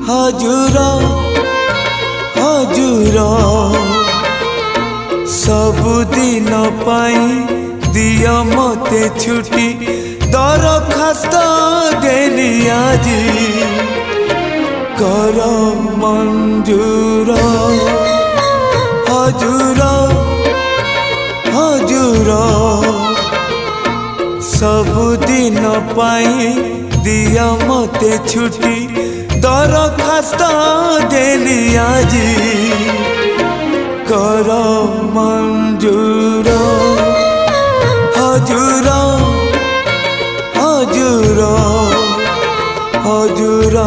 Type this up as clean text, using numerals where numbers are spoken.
हजूर हजूर सबुदिन पाई दिया मते छुट्टी दरखास्त देली आजी कर मंजूर हजूर हजूर सबुदिन पाई दिया मते छुट्टी दरखास्त देली आजी कर मंजूर हजूर हजूर हजूर